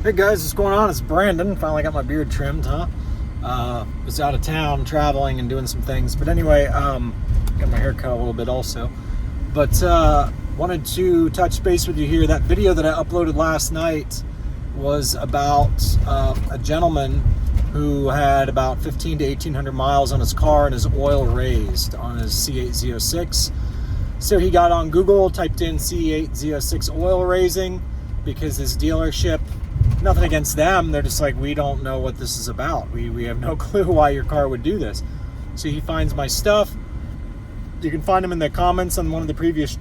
Hey guys, what's going on? It's Brandon. Finally got my beard trimmed, huh? Was out of town traveling and doing some things. But anyway, got my hair cut a little bit also. But wanted to touch base with you here. That video that I uploaded last night was about a gentleman who had about 15 to 1800 miles on his car and his oil raised on his z06. So he got on Google, typed in z06 oil raising because his dealership, nothing against them, they're just like, we don't know what this is about. We have no clue why your car would do this. So he finds my stuff. You can find him in the comments on one of the previous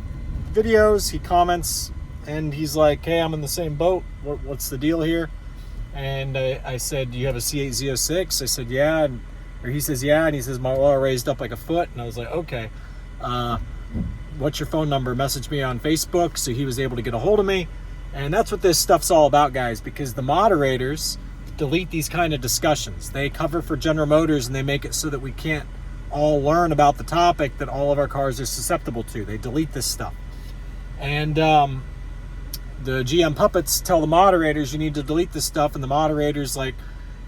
videos. He comments and he's like, hey, I'm in the same boat. What's the deal here? And I said, do you have a C8 Z06? I said, yeah. Or he says, yeah. And he says, my oil raised up like a foot. And I was like, okay. What's your phone number? Message me on Facebook. So he was able to get a hold of me. And that's what this stuff's all about, guys, because the moderators delete these kind of discussions. They cover for General Motors and they make it so that we can't all learn about the topic that all of our cars are susceptible to. They delete this stuff. And the GM puppets tell the moderators you need to delete this stuff, and the moderators like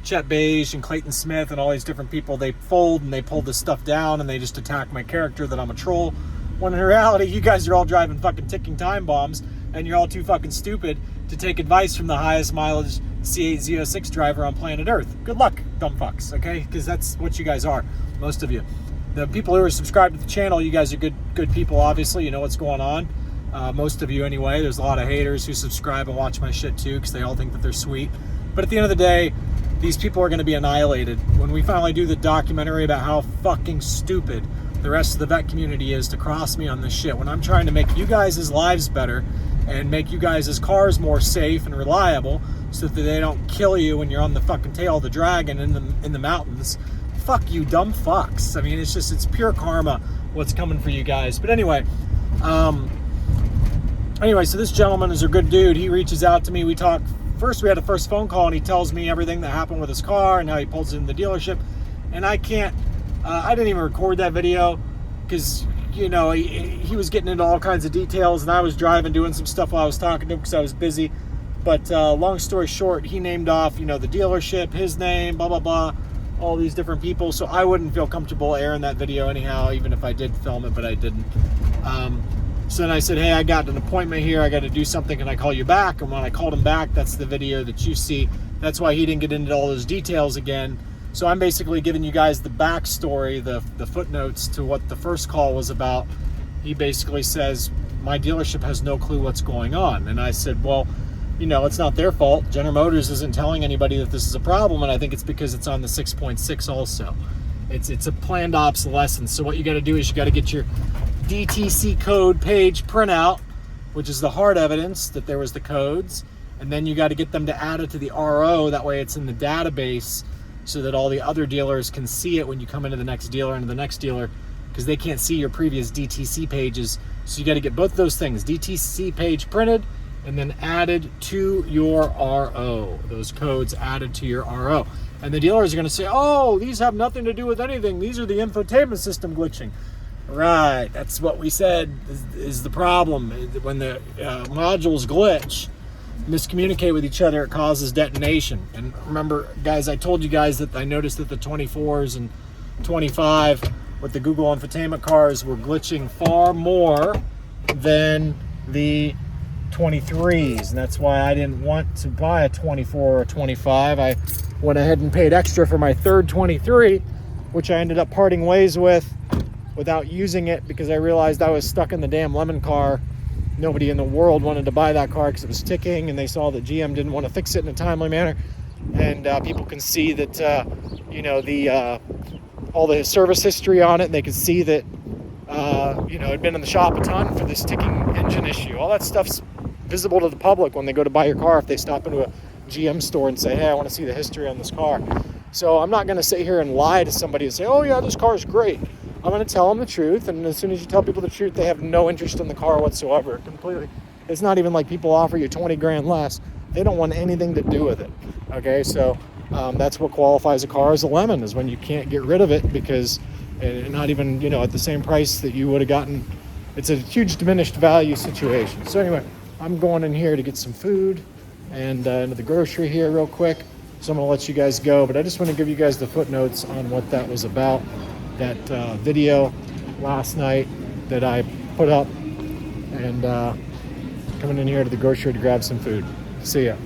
Chet Beige and Clayton Smith and all these different people, they fold and they pull this stuff down and they just attack my character that I'm a troll, when in reality you guys are all driving fucking ticking time bombs and you're all too fucking stupid to take advice from the highest mileage C8 Z06 driver on planet Earth. Good luck, dumb fucks, okay? Because that's what you guys are, most of you. The people who are subscribed to the channel, you guys are good people, obviously. You know what's going on. Most of you anyway. There's a lot of haters who subscribe and watch my shit too because they all think that they're sweet. But at the end of the day, these people are going to be annihilated. When we finally do the documentary about how fucking stupid the rest of the vet community is to cross me on this shit, when I'm trying to make you guys' lives better and make you guys' cars more safe and reliable so that they don't kill you when you're on the fucking tail of the dragon in the mountains. Fuck you, dumb fucks. I mean, it's pure karma what's coming for you guys. But anyway, so this gentleman is a good dude. He reaches out to me. We talk. First, we had a first phone call, and he tells me everything that happened with his car and how he pulls it in the dealership. And I can't, I didn't even record that video because, you know, he was getting into all kinds of details, and I was driving, doing some stuff while I was talking to him because I was busy. But long story short, he named off, you know, the dealership, his name, blah, blah, blah, all these different people. So I wouldn't feel comfortable airing that video anyhow, even if I did film it, but I didn't. So then I said, hey, I got an appointment here. I got to do something. Can I call you back? And when I called him back, that's the video that you see. That's why he didn't get into all those details again. So I'm basically giving you guys the backstory, the footnotes to what the first call was about. He basically says, my dealership has no clue what's going on. And I said, well, you know, it's not their fault. General Motors isn't telling anybody that this is a problem. And I think it's because it's on the 6.6 also. It's a planned obsolescence. So what you got to do is you got to get your DTC code page printout, which is the hard evidence that there was the codes, and then you got to get them to add it to the RO. That way it's in the database so that all the other dealers can see it when you come into the next dealer and the next dealer, because they can't see your previous DTC pages. So you got to get both those things, DTC page printed and then added to your RO, those codes added to your RO. And the dealers are going to say, oh, these have nothing to do with anything. These are the infotainment system glitching. Right, that's what we said is the problem. When the modules glitch, miscommunicate with each other, it causes detonation. And remember, guys, I told you guys that I noticed that the 24s and 25 with the Google infotainment cars were glitching far more than the 23s. And that's why I didn't want to buy a 24 or a 25. I went ahead and paid extra for my third 23, which I ended up parting ways with without using it because I realized I was stuck in the damn lemon car. Nobody in the world wanted to buy that car because it was ticking, and they saw that GM didn't want to fix it in a timely manner. And people can see that, you know, all the service history on it. And they can see that, you know, it'd been in the shop a ton for this ticking engine issue. All that stuff's visible to the public when they go to buy your car. If they stop into a GM store and say, hey, I want to see the history on this car. So I'm not going to sit here and lie to somebody and say, oh yeah, this car is great. I'm going to tell them the truth, and as soon as you tell people the truth, they have no interest in the car whatsoever. Completely. It's not even like people offer you 20 grand less. They don't want anything to do with it. Okay, so that's what qualifies a car as a lemon, is when you can't get rid of it because not even, you know, at the same price that you would have gotten. It's a huge diminished value situation. So anyway, I'm going in here to get some food and into the grocery here real quick. So I'm gonna let you guys go, but I just want to give you guys the footnotes on what that was about. That video last night that I put up, and coming in here to the grocery to grab some food. See ya.